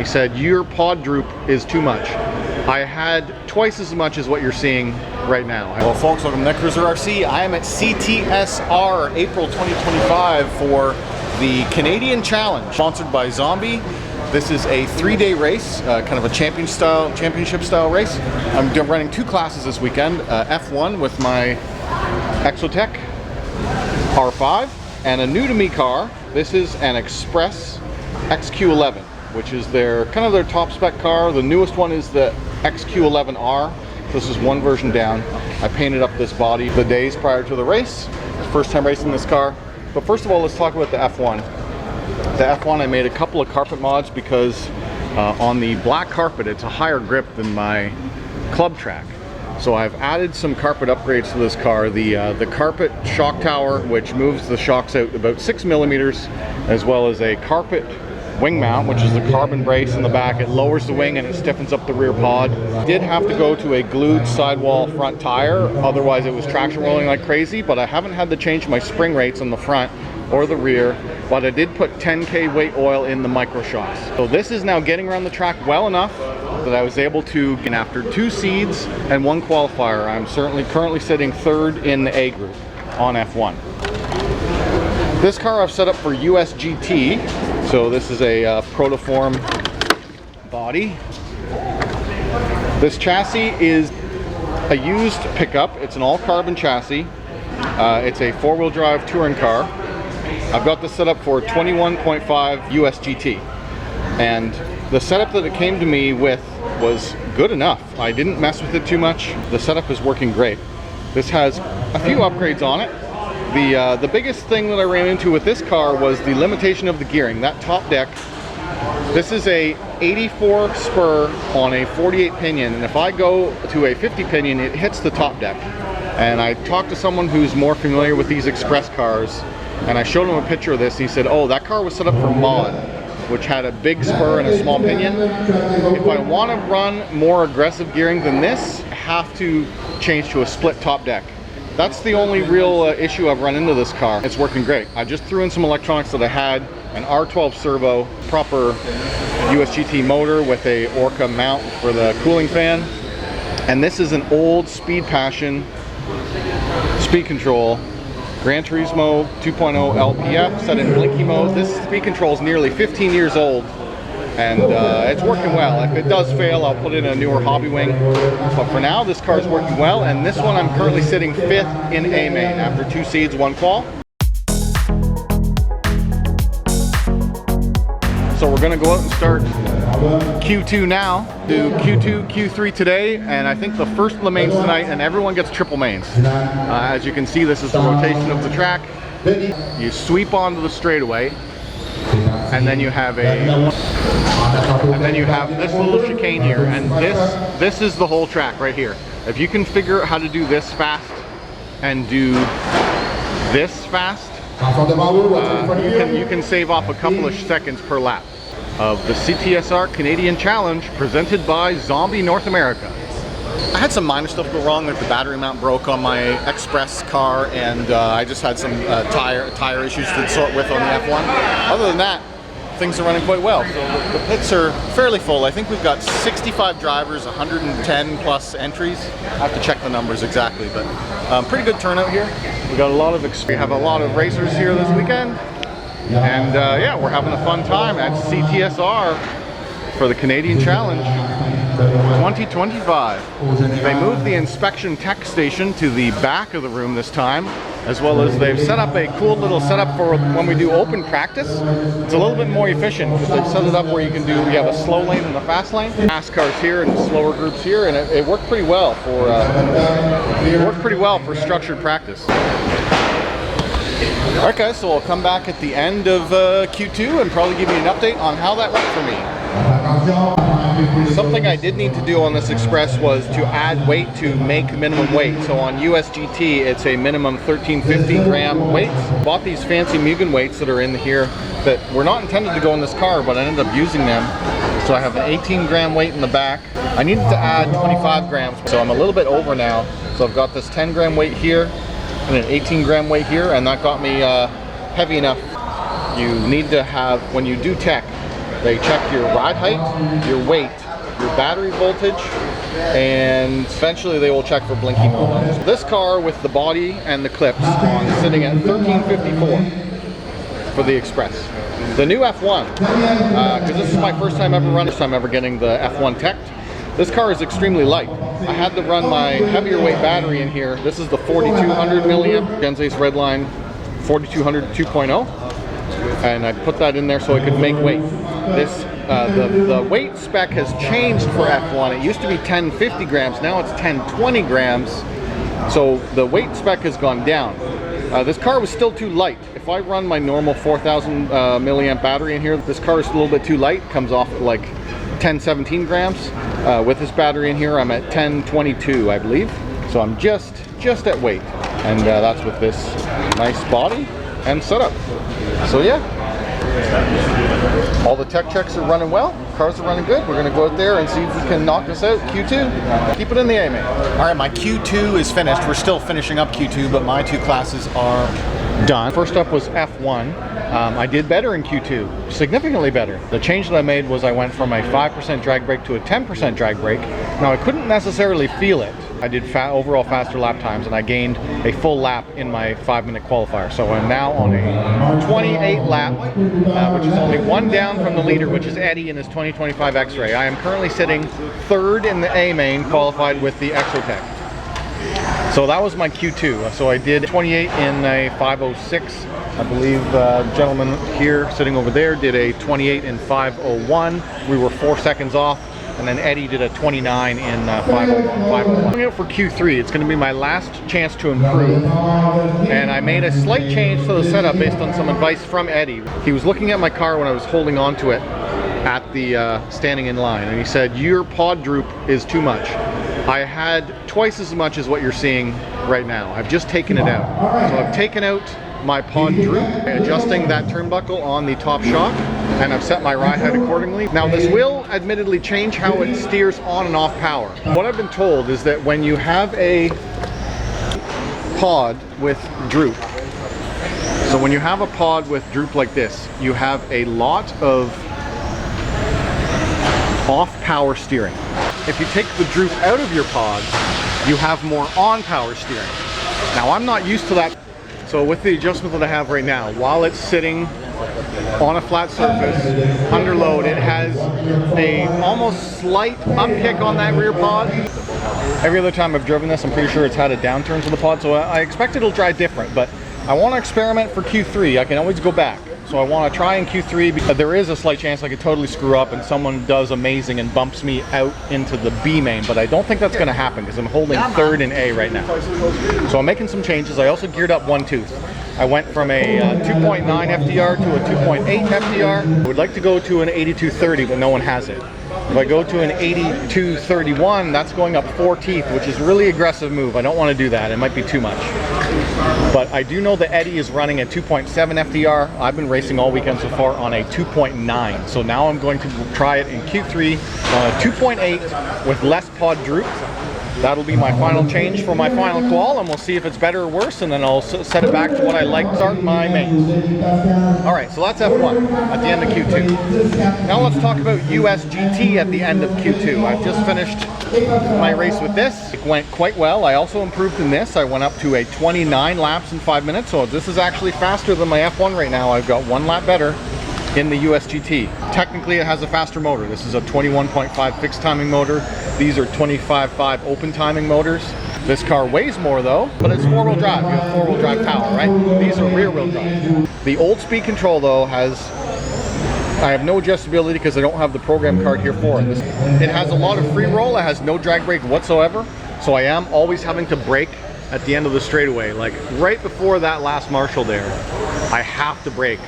he said, your pod droop is too much. I had twice as much as what you're seeing right now. Well folks, welcome to Netcruzer RC. I am at CTSR April 2025 for the Canadian Challenge, sponsored by Zombie. This is a 3-day race, kind of a championship style race. I'm running 2 classes this weekend, F1 with my Exotech R5 and a new to me car. This is an Express XQ11, which is their kind of their top spec car. The newest one is the XQ11R. This is one version down. I painted up this body the days prior to the race. First time racing this car. But first of all, let's talk about the F1. The F1, I made a couple of carpet mods because on the black carpet, it's a higher grip than my club track. So I've added some carpet upgrades to this car. The carpet shock tower, which moves the shocks out about 6 millimeters, as well as a carpet wing mount, which is the carbon brace in the back. It lowers the wing and it stiffens up the rear pod. Did have to go to a glued sidewall front tire, otherwise it was traction rolling like crazy, but I haven't had to change my spring rates on the front or the rear, but I did put 10K weight oil in the micro shocks. So this is now getting around the track well enough that I was able to, and after 2 seeds and 1 qualifier, I'm currently sitting 3rd in the A group on F1. This car I've set up for USGT. So this is a protoform body. This chassis is a used pickup. It's an all carbon chassis. It's a 4-wheel drive touring car. I've got this set up for 21.5 USGT. And the setup that it came to me with was good enough. I didn't mess with it too much. The setup is working great. This has a few upgrades on it. The biggest thing that I ran into with this car was the limitation of the gearing. That top deck, this is a 84 spur on a 48 pinion, and if I go to a 50 pinion, it hits the top deck. And I talked to someone who's more familiar with these express cars, and I showed him a picture of this. He said, oh, that car was set up for mod, which had a big spur and a small pinion. If I want to run more aggressive gearing than this, I have to change to a split top deck. That's the only real issue I've run into this car. It's working great. I just threw in some electronics that I had, an R12 servo, proper USGT motor with a Orca mount for the cooling fan. And this is an old Speed Passion speed control, Gran Turismo 2.0 LPF set in blinky mode. This speed control is nearly 15 years old. And it's working well. If it does fail, I'll put in a newer hobby wing. But for now, this car is working well, and this one I'm currently sitting 5th in A main after 2 seeds, 1 qual. So we're gonna go out and start Q2 now. Do Q2, Q3 today, and I think the first of the mains tonight, and everyone gets triple mains. As you can see, this is the rotation of the track. You sweep onto the straightaway, and then you have this little chicane here, and this is the whole track right here. If you can figure out how to do this fast and do this fast, you can save off a couple of seconds per lap of the CTSR Canadian Challenge presented by Zombie North America. I had some minor stuff go wrong, like the battery mount broke on my Express car, and I just had some tire issues to sort with on the F1. Other than that, things are running quite well. So the pits are fairly full. I think we've got 65 drivers, 110 plus entries. I have to check the numbers exactly, but pretty good turnout here. We got a lot of we have a lot of racers here this weekend, and yeah, we're having a fun time at CTSR for the Canadian Challenge 2025. They moved the inspection tech station to the back of the room this time, as well as they've set up a cool little setup for when we do open practice. It's a little bit more efficient because they've set it up where you have a slow lane and a fast lane. Fast cars here and the slower groups here, and it worked pretty well for structured practice. Alright guys, so I'll come back at the end of Q2 and probably give you an update on how that went for me. Something I did need to do on this Express was to add weight to make minimum weight. So on USGT, it's a minimum 1350 gram weights. Bought these fancy Mugen weights that are in here that were not intended to go in this car, but I ended up using them. So I have an 18 gram weight in the back. I needed to add 25 grams, so I'm a little bit over now. So I've got this 10 gram weight here and an 18 gram weight here, and that got me heavy enough. You need to have, when you do tech, They check your ride height, your weight, your battery voltage, and eventually they will check for blinking mode. This car with the body and the clips on sitting at $13.54 for the Express. The new F1, because this is my first time ever running, first time ever getting the F1 teched. This car is extremely light. I had to run my heavier weight battery in here. This is the 4200 milliamp Genzace Redline 4200 2.0, and I put that in there so I could make weight. This the weight spec has changed for F1. It used to be 1050 grams, now it's 1020 grams. So the weight spec has gone down. This car was still too light. If I run my normal 4000 milliamp battery in here, this car is a little bit too light. Comes off like 1017 grams. With this battery in here, I'm at 1022, I believe. So I'm just at weight, and that's with this nice body and setup. So yeah. All the tech checks are running well, cars are running good. We're going to go out there and see if we can knock this out, Q2. Keep it in the A, man. All right, my Q2 is finished. We're still finishing up Q2, but my two classes are done. First up was F1. I did better in Q2, significantly better. The change that I made was I went from a 5% drag brake to a 10% drag brake. Now I couldn't necessarily feel it. I did overall faster lap times, and I gained a full lap in my 5-minute qualifier. So I'm now on a 28 lap, which is only one down from the leader, which is Eddie in his 2025 X-Ray. I am currently sitting third in the A main, qualified with the Exotech. So that was my Q2. So I did 28 in a 5:06. I believe the gentleman here sitting over there did a 28 in 5:01. We were 4 seconds off. And then Eddie did a 29 in 5:01. Going out for Q3, it's going to be my last chance to improve. And I made a slight change to the setup based on some advice from Eddie. He was looking at my car when I was holding on to it at the standing in line, and he said, "Your pod droop is too much." I had twice as much as what you're seeing right now. I've just taken it out. So I've taken out my pod droop, adjusting that turnbuckle on the top shock, and I've set my ride height accordingly. Now this will admittedly change how it steers on and off power. What I've been told is that when you have a pod with droop, so when you have a pod with droop like this, you have a lot of off power steering. If you take the droop out of your pod, you have more on power steering. Now I'm not used to that. So with the adjustment that I have right now, while it's sitting on a flat surface, under load, it has a almost slight upkick on that rear pod. Every other time I've driven this, I'm pretty sure it's had a downturn to the pod, so I expect it'll drive different, but I want to experiment for Q3. I can always go back. So I want to try in Q3 because there is a slight chance I could totally screw up and someone does amazing and bumps me out into the B main, but I don't think that's going to happen because I'm holding third in A right now. So I'm making some changes. I also geared up one tooth. I went from a 2.9 FDR to a 2.8 FDR. I would like to go to an 8230, but no one has it. If I go to an 8231, that's going up 4 teeth, which is a really aggressive move. I don't want to do that. It might be too much. But I do know that Eddie is running a 2.7 FDR. I've been racing all weekend so far on a 2.9. So now I'm going to try it in Q3 on a 2.8 with less pod droop. That'll be my final change for my final qual, and we'll see if it's better or worse, and then I'll set it back to what I like to start my mains. All right, so that's F1 at the end of Q2. Now let's talk about USGT at the end of Q2. I've just finished my race with this. It went quite well. I also improved in this. I went up to a 29 laps in 5 minutes, so this is actually faster than my F1 right now. I've got 1 lap better in the USGT. Technically it has a faster motor. This is a 21.5 fixed timing motor. These are 25.5 open timing motors. This car weighs more though, but it's 4-wheel drive. You have 4-wheel drive power, right? These are rear-wheel drive. The old speed control though I have no adjustability because I don't have the program card here for it. It has a lot of free roll. It has no drag brake whatsoever. So I am always having to brake at the end of the straightaway. Like right before that last Marshall there, I have to brake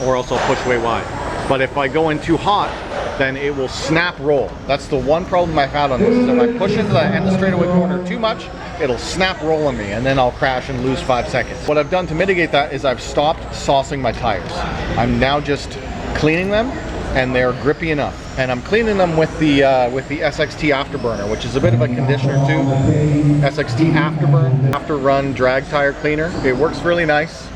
or else I'll push way wide. But if I go in too hot, then it will snap roll. That's the one problem I've had on this, is if I push into the end of the straightaway corner too much, it'll snap roll on me and then I'll crash and lose 5 seconds. What I've done to mitigate that is I've stopped saucing my tires. I'm now just cleaning them and they're grippy enough. And I'm cleaning them with the SXT Afterburner, which is a bit of a conditioner too. SXT Afterburn, After Run Drag Tire Cleaner. It works really nice.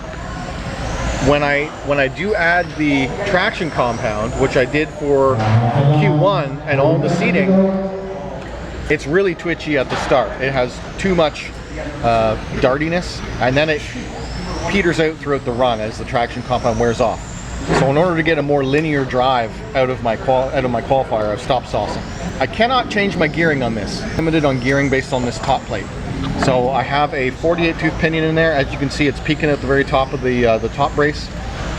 when I do add the traction compound, which I did for Q1 and all the seating, it's really twitchy at the start. It has too much dartiness, and then it peters out throughout the run as the traction compound wears off. So in order to get a more linear drive out of my qualifier, I've stopped saucing. I cannot change my gearing on this. I'm limited on gearing based on this top plate. So I have a 48 tooth pinion in there. As you can see, it's peaking at the very top of the top brace.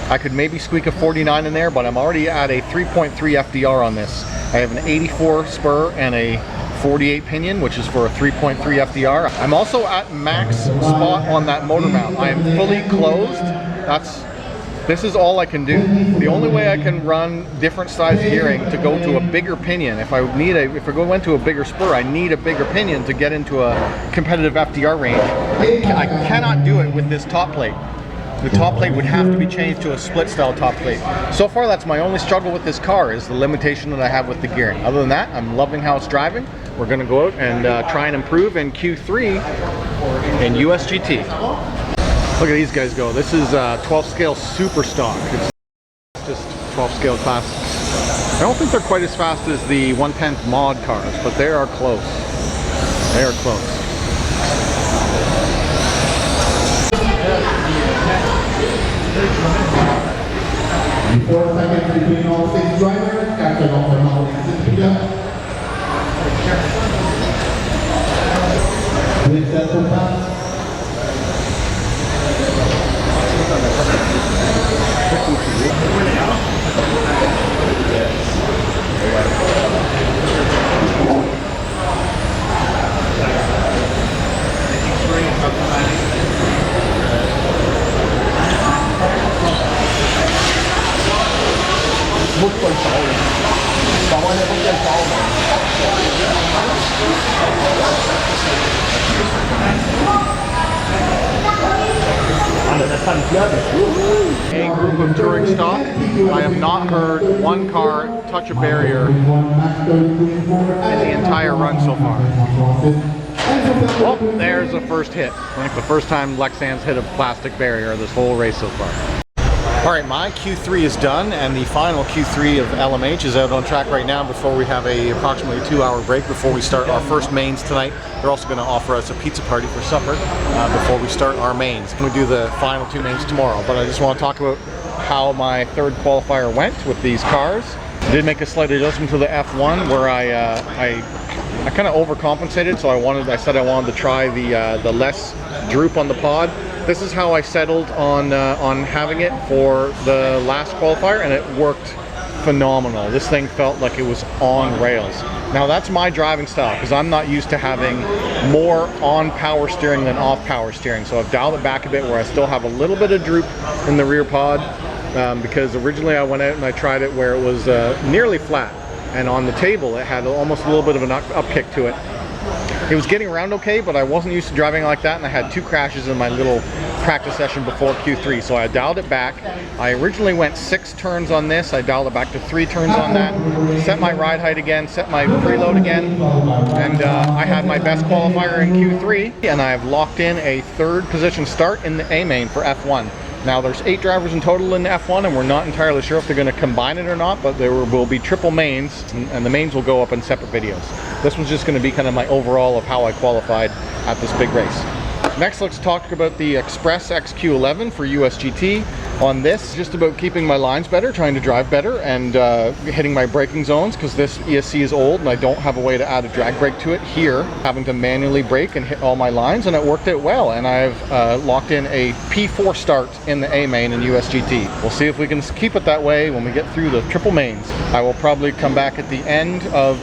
I could maybe squeak a 49 in there, but I'm already at a 3.3 FDR on this. I have an 84 spur and a 48 pinion, which is for a 3.3 FDR. I'm also at max spot on that motor mount. I am fully closed. This is all I can do. The only way I can run different size gearing to go to a bigger pinion, if I went to a bigger spur, I need a bigger pinion to get into a competitive FDR range. I cannot do it with this top plate. The top plate would have to be changed to a split style top plate. So far, that's my only struggle with this car, is the limitation that I have with the gearing. Other than that, I'm loving how it's driving. We're gonna go out and try and improve in Q3 in USGT. Look at these guys go. This is 12 scale super stock. It's just 12 scale class. I don't think they're quite as fast as the 1/10 mod cars, but they are close. They are close. Before seconds between all 6 drivers, Captain of with that pass. A group of touring stock. I have not heard one car touch a barrier in the entire run so far. Well, there's the first hit. I think the first time Lexan's hit a plastic barrier this whole race so far. Alright, my Q3 is done, and the final Q3 of LMH is out on track right now before we have a approximately 2-hour break before we start our first mains tonight. They're also going to offer us a pizza party for supper before we start our mains. We do the final 2 mains tomorrow, but I just want to talk about how my third qualifier went with these cars. I did make a slight adjustment to the F1 where I kind of overcompensated, so I said I wanted to try the less droop on the pod. This is how I settled on having it for the last qualifier, and it worked phenomenal. This thing felt like it was on rails. Now that's my driving style, because I'm not used to having more on power steering than off power steering. So I've dialed it back a bit where I still have a little bit of droop in the rear pod, because originally I went out and I tried it where it was nearly flat, and on the table it had almost a little bit of an up kick to it. It was getting around okay, but I wasn't used to driving like that, and I had 2 crashes in my little practice session before Q3, so I dialed it back. I originally went 6 turns on this. I dialed it back to 3 turns on that, set my ride height again, set my preload again, and I had my best qualifier in Q3, and I've locked in a 3rd position start in the A main for F1. Now there's 8 drivers in total in the F1, and we're not entirely sure if they're going to combine it or not, but there will be triple mains, and the mains will go up in separate videos. This one's just going to be kind of my overall of how I qualified at this big race. Next, let's talk about the Express XQ11 for USGT. On this, just about keeping my lines better, trying to drive better, and hitting my braking zones, because this ESC is old and I don't have a way to add a drag brake to it here. Having to manually brake and hit all my lines, and it worked out well, and I've locked in a P4 start in the A main in USGT. We'll see if we can keep it that way when we get through the triple mains. I will probably come back at the end of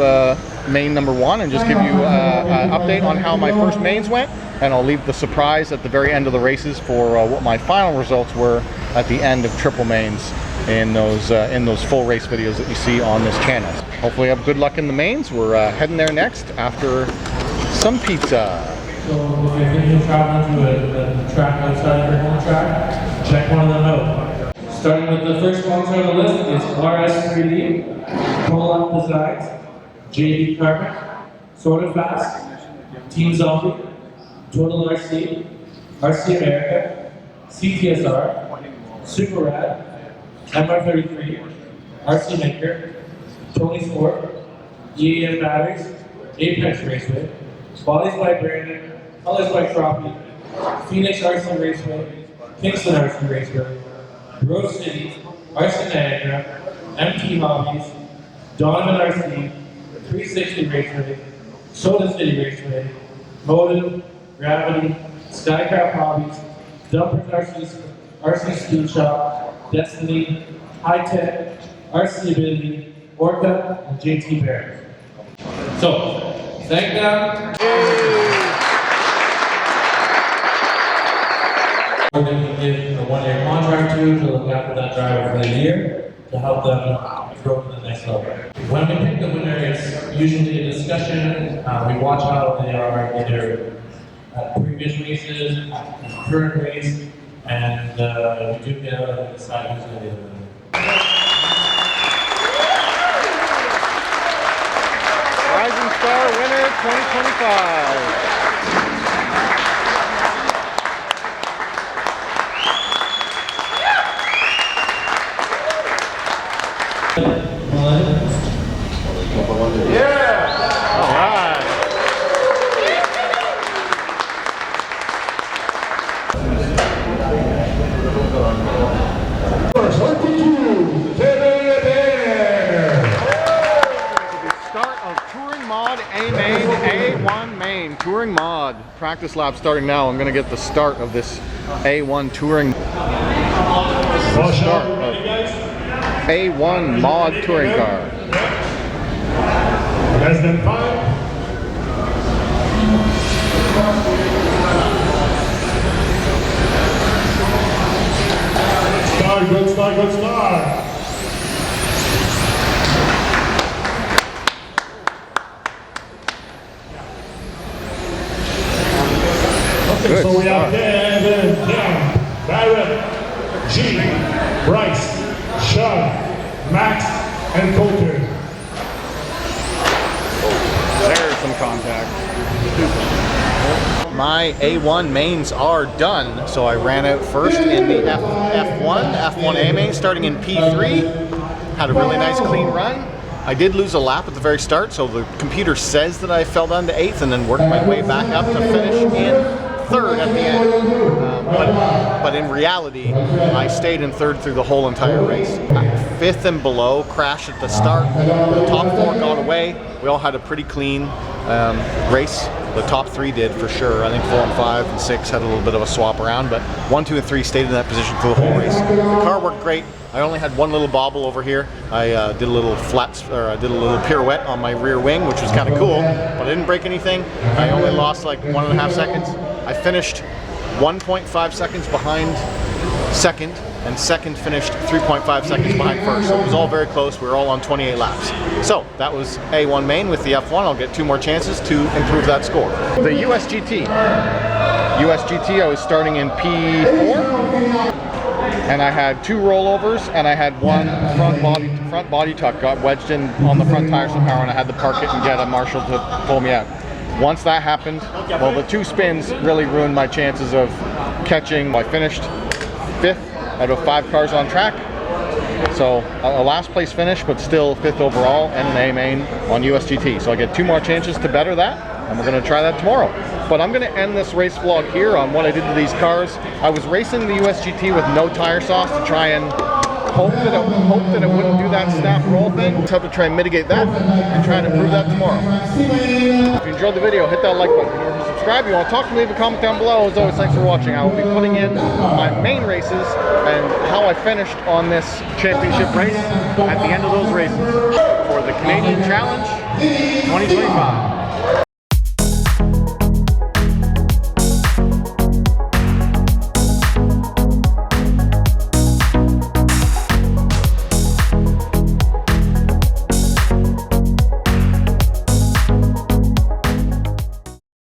main number 1 and just give you an update on how my first mains went, and I'll leave the surprise at the very end of the races for what my final results were at the end of triple mains in those full race videos that you see on this channel. Hopefully I have good luck in the mains. We're heading there next after some pizza. So if you're thinking of traveling to a track outside your home track, check one of them out. Starting with the first sponsor on the list is RS3D, Pull Up Designs, JD Carbon, Sort of Fast, Team Zombie, Total RC, RC America, CTSR, Super Rad, MR33, RC Maker, Tony Sport, EAM Batteries, Apex Raceway, Bodies by Brandon, Colors by Troppy, Phoenix RC Raceway, Kingston RC Raceway, Rose City, RC Niagara, MT Hobbies, Donovan RC, 360 Raceway, Soda City Raceway, Motive, Gravity, Skycraft Hobbies, Dumpers RC Speed Shop, Destiny, High Tech, RC Ability, Orca, and JT Bear. So, thank them. We're going to give a one-year contract to look after that driver for a year to help them grow to the next level. When we pick the winner, it's usually a discussion. We watch how they are either at previous races, current race, and we do get out and decide who's going to be the winner. Rising Star winner 2025. Yeah! All right. Start of Touring Mod A Main, A1 Main, Touring Mod. Practice lap starting now. I'm going to get the start of this A1 Touring. Start of A1 Mod Touring Car. Less than 5. Start, good start, good start. Okay, Good so we have start. Devin, Jan, Barrett, G, Bryce, Sean, Max, and Coulter. There's some contact. My A1 mains are done, so I ran out first in the F1A main, starting in P3. Had a really nice clean run. I did lose a lap at the very start, so the computer says that I fell down to 8th and then worked my way back up to finish in 3rd at the end. But in reality, I stayed in 3rd through the whole entire race. 5th and below crashed at the start. The top 4 got away. We all had a pretty clean race. The top 3 did for sure. I think 4 and 5 and 6 had a little bit of a swap around, but 1, 2, and 3 stayed in that position for the whole race. The car worked great. I only had one little bobble over here. I did a little I did a little pirouette on my rear wing, which was kind of cool, but I didn't break anything. I only lost like 1.5 seconds. I finished 1.5 seconds behind second, and second finished 3.5 seconds behind first. So it was all very close. We were all on 28 laps. So that was A1 main with the F1. I'll get 2 more chances to improve that score. The USGT. I was starting in P4. And I had 2 rollovers, and I had 1 front body tuck got wedged in on the front tire somehow, and I had to park it and get a marshal to pull me out. Once that happened, well, the 2 spins really ruined my chances of catching. I finished 5th out of 5 cars on track, so a last place finish, but still 5th overall and an A main on USGT. So I get 2 more chances to better that, and we're going to try that tomorrow. But I'm going to end this race vlog here on what I did to these cars. I was racing the USGT with no tire sauce to try and hope that it wouldn't do that snap roll thing. Just have to try and mitigate that and try and improve that tomorrow. If you enjoyed the video, hit that like button. If you want to subscribe, you want to talk to me, leave a comment down below. As always, thanks for watching. I will be putting in my main races and how I finished on this championship race at the end of those races for the Canadian Challenge 2025.